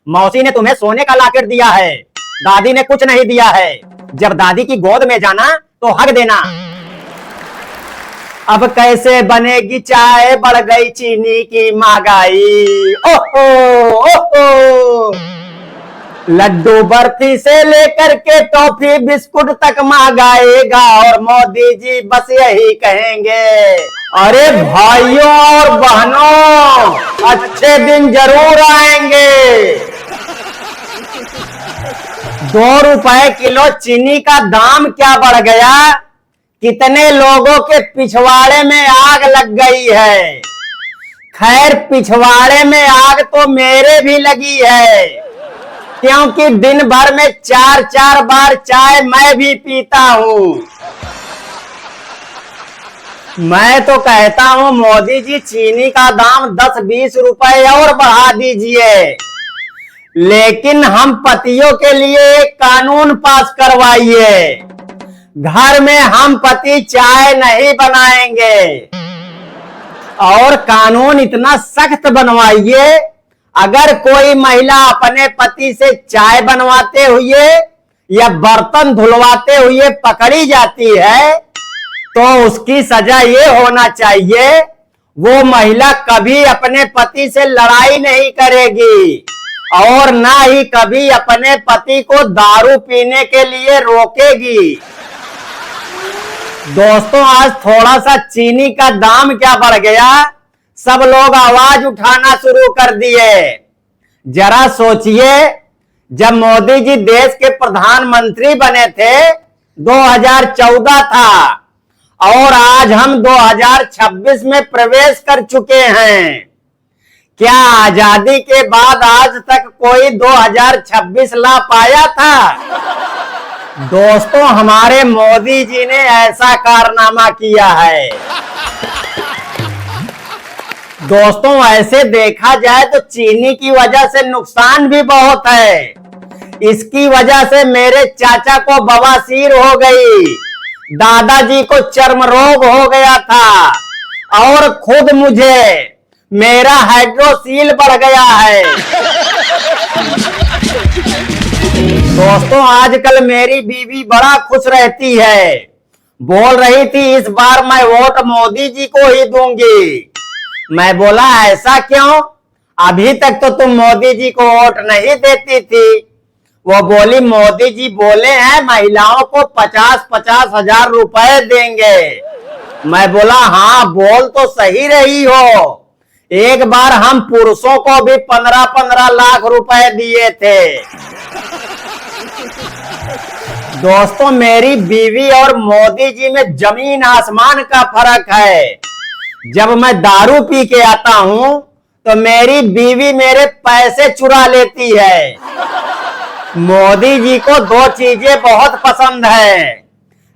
मौसी ने तुम्हें सोने का लॉकेट दिया है, दादी ने कुछ नहीं दिया है। जब दादी की गोद में जाना तो हक देना। अब कैसे बनेगी चाय, बढ़ गई चीनी की महंगाई। ओहो ओहो, लड्डू बर्फी से लेकर के टॉफी बिस्कुट तक महंगाएगा और मोदी जी बस यही कहेंगे, अरे भाइयों और बहनों अच्छे दिन जरूर आएंगे। 2 रुपए किलो चीनी का दाम क्या बढ़ गया, कितने लोगों के पिछवाड़े में आग लग गई है। खैर पिछवाड़े में आग तो मेरे भी लगी है, क्योंकि दिन भर में 4-4 बार चाय मैं भी पीता हूं। मैं तो कहता हूं मोदी जी चीनी का दाम 10-20 रुपए और बढ़ा दीजिए, लेकिन हम पतियों के लिए एक कानून पास करवाइए। घर में हम पति चाय नहीं बनाएंगे और कानून इतना सख्त बनवाइए, अगर कोई महिला अपने पति से चाय बनवाते हुए या बर्तन धुलवाते हुए पकड़ी जाती है तो उसकी सजा ये होना चाहिए, वो महिला कभी अपने पति से लड़ाई नहीं करेगी और ना ही कभी अपने पति को दारू पीने के लिए रोकेगी। दोस्तों आज थोड़ा सा चीनी का दाम क्या बढ़ गया, सब लोग आवाज उठाना शुरू कर दिए। जरा सोचिए, जब मोदी जी देश के प्रधानमंत्री बने थे 2014 था और आज हम 2026 में प्रवेश कर चुके हैं। क्या आजादी के बाद आज तक कोई 2026 ला पाया था? दोस्तों हमारे मोदी जी ने ऐसा कारनामा किया है। दोस्तों ऐसे देखा जाए तो चीनी की वजह से नुकसान भी बहुत है। इसकी वजह से मेरे चाचा को बवासीर हो गई, दादाजी को चर्म रोग हो गया था और खुद मुझे मेरा हाइड्रोसील बढ़ गया है। दोस्तों आजकल मेरी बीवी बड़ा खुश रहती है, बोल रही थी इस बार मैं वोट मोदी जी को ही दूंगी। मैं बोला ऐसा क्यों, अभी तक तो तुम मोदी जी को वोट नहीं देती थी। वो बोली मोदी जी बोले हैं महिलाओं को 50-50 हजार रुपए देंगे। मैं बोला हाँ बोल तो सही रही हो, एक बार हम पुरुषों को भी 15-15 लाख रुपए दिए थे। दोस्तों मेरी बीवी और मोदी जी में जमीन आसमान का फर्क है। जब मैं दारू पी के आता हूं तो मेरी बीवी मेरे पैसे चुरा लेती है। मोदी जी को 2 चीजें बहुत पसंद है,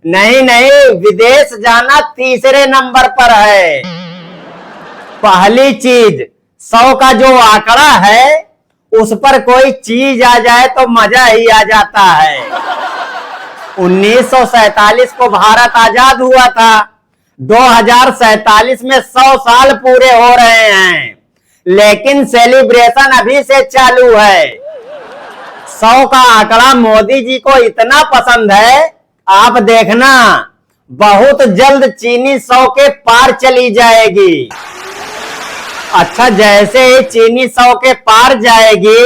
नहीं नहीं विदेश जाना तीसरे नंबर पर है। पहली चीज 100 का जो आंकड़ा है उस पर कोई चीज आ जाए तो मजा ही आ जाता है। 1947 को भारत आजाद हुआ था, 2047 में 100 साल पूरे हो रहे हैं, लेकिन सेलिब्रेशन अभी से चालू है। 100 का आंकड़ा मोदी जी को इतना पसंद है, आप देखना बहुत जल्द चीनी 100 के पार चली जाएगी। अच्छा जैसे ही चीनी 100 के पार जाएगी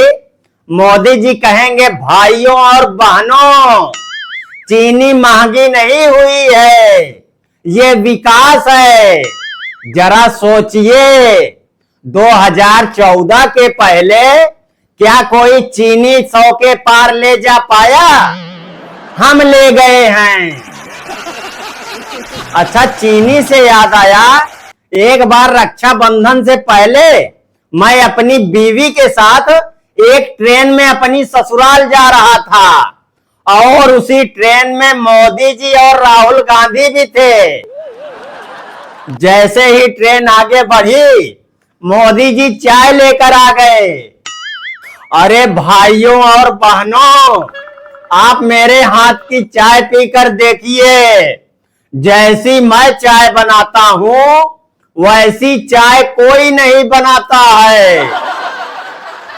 मोदी जी कहेंगे भाइयों और बहनों चीनी महंगी नहीं हुई है, ये विकास है। जरा सोचिए 2014 के पहले क्या कोई चीनी 100 के पार ले जा पाया? हम ले गए हैं। अच्छा चीनी से याद आया, एक बार रक्षाबंधन से पहले मैं अपनी बीवी के साथ एक ट्रेन में अपनी ससुराल जा रहा था और उसी ट्रेन में मोदी जी और राहुल गांधी भी थे। जैसे ही ट्रेन आगे बढ़ी मोदी जी चाय लेकर आ गए। अरे भाइयों और बहनों आप मेरे हाथ की चाय पीकर देखिए, जैसी मैं चाय बनाता हूं वैसी चाय कोई नहीं बनाता है।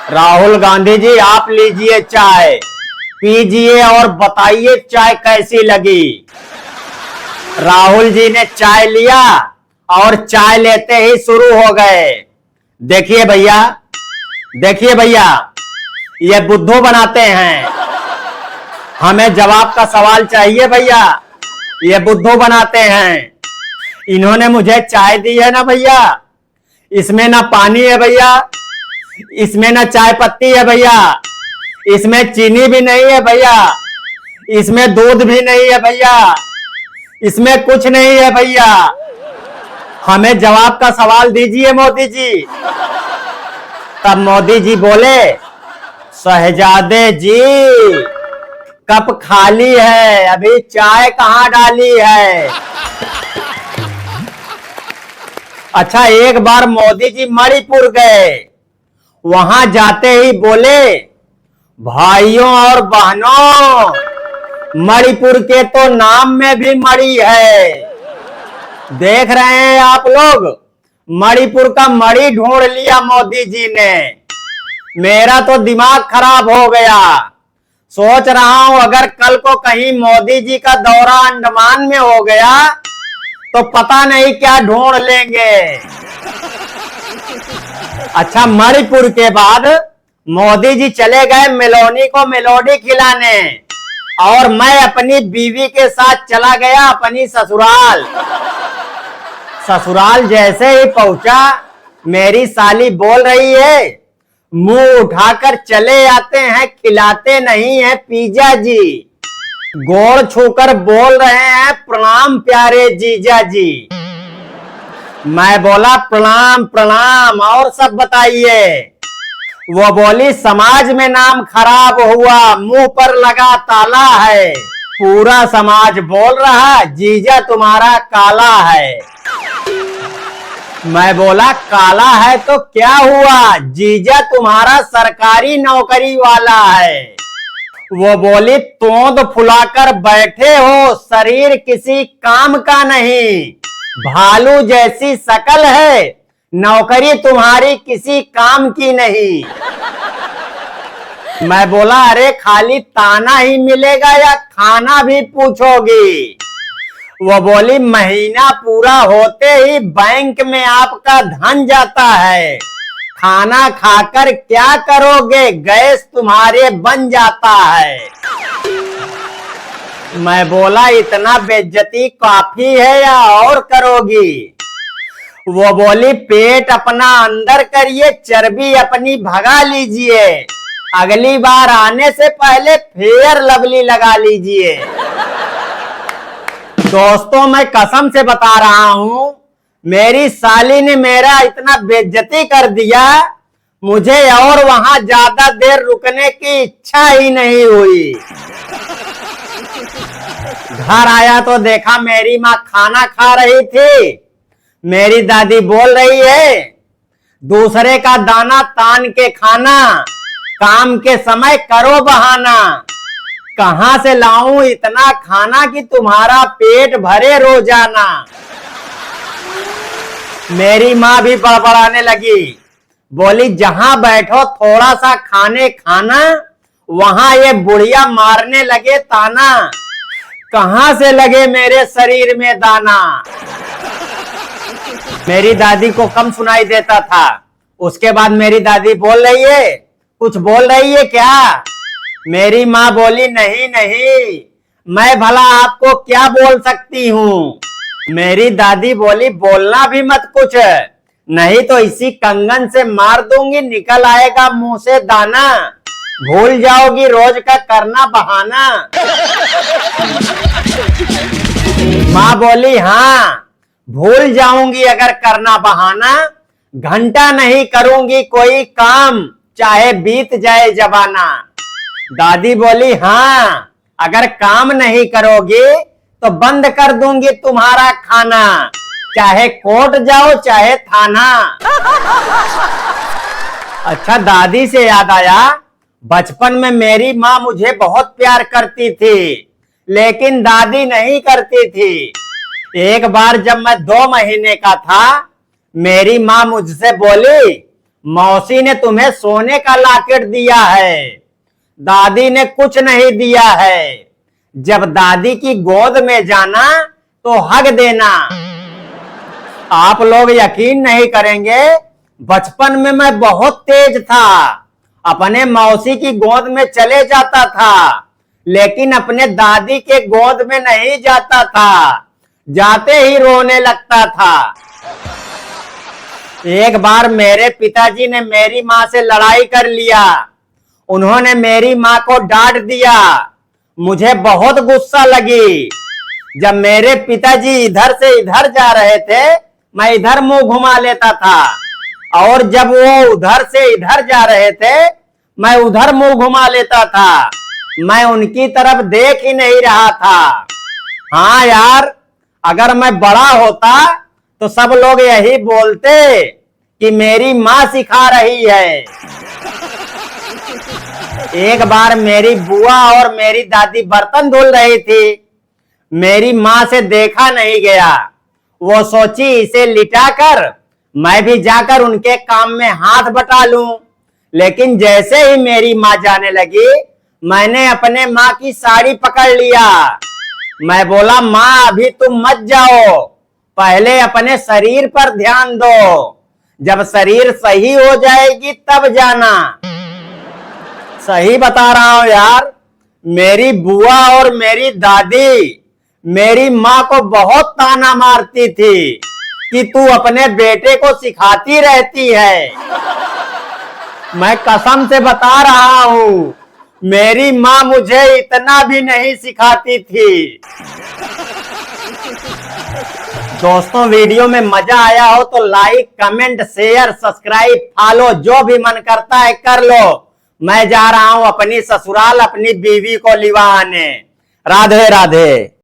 राहुल गांधी जी, आप लीजिए चाय, पीजिए और बताइए चाय कैसी लगी। राहुल जी ने चाय लिया और चाय लेते ही शुरू हो गए। देखिए भैया, देखिए भैया, ये बुद्धू बनाते हैं। हमें जवाब का सवाल चाहिए भैया, ये बुद्धू बनाते हैं। इन्होंने मुझे चाय दी है ना भैया, इसमें ना पानी है भैया, इसमें ना चाय पत्ती है भैया, इसमें चीनी भी नहीं है भैया, इसमें दूध भी नहीं है भैया, इसमें कुछ नहीं है भैया। हमें जवाब का सवाल दीजिए मोदी जी। तब मोदी जी बोले, शहजादे जी, कप खाली है, अभी चाय कहां डाली है। अच्छा, एक बार मोदी जी मणिपुर गए। वहां जाते ही बोले, भाइयों और बहनों, मणिपुर के तो नाम में भी मणि है। देख रहे हैं आप लोग, मणिपुर का मणि ढूंढ लिया मोदी जी ने। मेरा तो दिमाग खराब हो गया। सोच रहा हूं अगर कल को कहीं मोदी जी का दौरा अंडमान में हो गया तो पता नहीं क्या ढूंढ लेंगे। अच्छा, मणिपुर के बाद मोदी जी चले गए मेलोनी को मेलोडी खिलाने और मैं अपनी बीवी के साथ चला गया अपनी ससुराल। ससुराल जैसे ही पहुंचा, मेरी साली बोल रही है, मुंह उठाकर चले आते हैं, खिलाते नहीं है पिज्जा जी। गोड़ छूकर बोल रहे हैं, प्रणाम प्यारे जीजा जी। मैं बोला, प्रणाम प्रणाम, और सब बताइए। वो बोली, समाज में नाम खराब हुआ, मुंह पर लगा ताला है। पूरा समाज बोल रहा, जीजा तुम्हारा काला है। मैं बोला, काला है तो क्या हुआ, जीजा तुम्हारा सरकारी नौकरी वाला है। वो बोली, तोंद फुलाकर बैठे हो, शरीर किसी काम का नहीं, भालू जैसी शकल है, नौकरी तुम्हारी किसी काम की नहीं। मैं बोला, अरे खाली ताना ही मिलेगा या खाना भी पूछोगी। वो बोली, महीना पूरा होते ही बैंक में आपका धन जाता है, खाना खाकर क्या करोगे, गैस तुम्हारे बन जाता है। मैं बोला, इतना बेइज्जती काफी है या और करोगी। वो बोली, पेट अपना अंदर करिए, चर्बी अपनी भगा लीजिए, अगली बार आने से पहले फेयर लवली लगा लीजिए। दोस्तों, मैं कसम से बता रहा हूं, मेरी साली ने मेरा इतना बेइज्जती कर दिया, मुझे और वहां ज्यादा देर रुकने की इच्छा ही नहीं हुई। घर आया तो देखा मेरी माँ खाना खा रही थी। मेरी दादी बोल रही है, दूसरे का दाना तान के खाना, काम के समय करो बहाना। कहां से लाऊं इतना खाना कि तुम्हारा पेट भरे रोजाना। मेरी माँ भी बड़बड़ाने लगी, बोली, जहां बैठो थोड़ा सा खाने खाना, वहां ये बुढ़िया मारने लगे ताना, कहां से लगे मेरे शरीर में दाना। मेरी दादी को कम सुनाई देता था। उसके बाद मेरी दादी बोल रही है, कुछ बोल रही है क्या। मेरी माँ बोली, नहीं नहीं, मैं भला आपको क्या बोल सकती हूँ। मेरी दादी बोली, बोलना भी मत कुछ, नहीं तो इसी कंगन से मार दूंगी, निकल आएगा मुंह से दाना, भूल जाओगी रोज का करना बहाना। माँ बोली, हाँ भूल जाऊंगी अगर करना बहाना, घंटा नहीं करूंगी कोई काम, चाहे बीत जाए जमाना। दादी बोली, हाँ अगर काम नहीं करोगी तो बंद कर दूंगी तुम्हारा खाना, चाहे कोर्ट जाओ चाहे थाना। अच्छा, दादी से याद आया, बचपन में मेरी माँ मुझे बहुत प्यार करती थी, लेकिन दादी नहीं करती थी। एक बार जब मैं 2 महीने का था, मेरी माँ मुझसे बोली, मौसी ने तुम्हें सोने का लॉकेट दिया है, दादी ने कुछ नहीं दिया है। जब दादी की गोद में जाना तो हग देना। आप लोग यकीन नहीं करेंगे, बचपन में मैं बहुत तेज था। अपने मौसी की गोद में चले जाता था, लेकिन अपने दादी के गोद में नहीं जाता था। जाते ही रोने लगता था। एक बार मेरे पिताजी ने मेरी माँ से लड़ाई कर लिया। उन्होंने मेरी माँ को डांट दिया। मुझे बहुत गुस्सा लगी। जब मेरे पिताजी इधर से इधर जा रहे थे, मैं इधर मुंह घुमा लेता था, और जब वो उधर से इधर जा रहे थे, मैं उधर मुंह घुमा लेता था। मैं उनकी तरफ देख ही नहीं रहा था। हाँ यार, अगर मैं बड़ा होता तो सब लोग यही बोलते कि मेरी माँ सिखा रही है। एक बार मेरी बुआ और मेरी दादी बर्तन धुल रही थी। मेरी माँ से देखा नहीं गया। वो सोची इसे लिटाकर मैं भी जाकर उनके काम में हाथ बटा लूं। लेकिन जैसे ही मेरी माँ जाने लगी, मैंने अपने माँ की साड़ी पकड़ लिया। मैं बोला, माँ अभी तुम मत जाओ, पहले अपने शरीर पर ध्यान दो। जब शरीर सही हो जाएगी तब जाना। सही बता रहा हूं यार, मेरी बुआ और मेरी दादी मेरी माँ को बहुत ताना मारती थी कि तू अपने बेटे को सिखाती रहती है। मैं कसम से बता रहा हूं, मेरी माँ मुझे इतना भी नहीं सिखाती थी। दोस्तों, वीडियो में मजा आया हो तो like, comment, share, subscribe, follow जो भी मन करता है कर लो। मैं जा रहा हूं अपनी ससुराल अपनी बीवी को लिवाने। राधे राधे।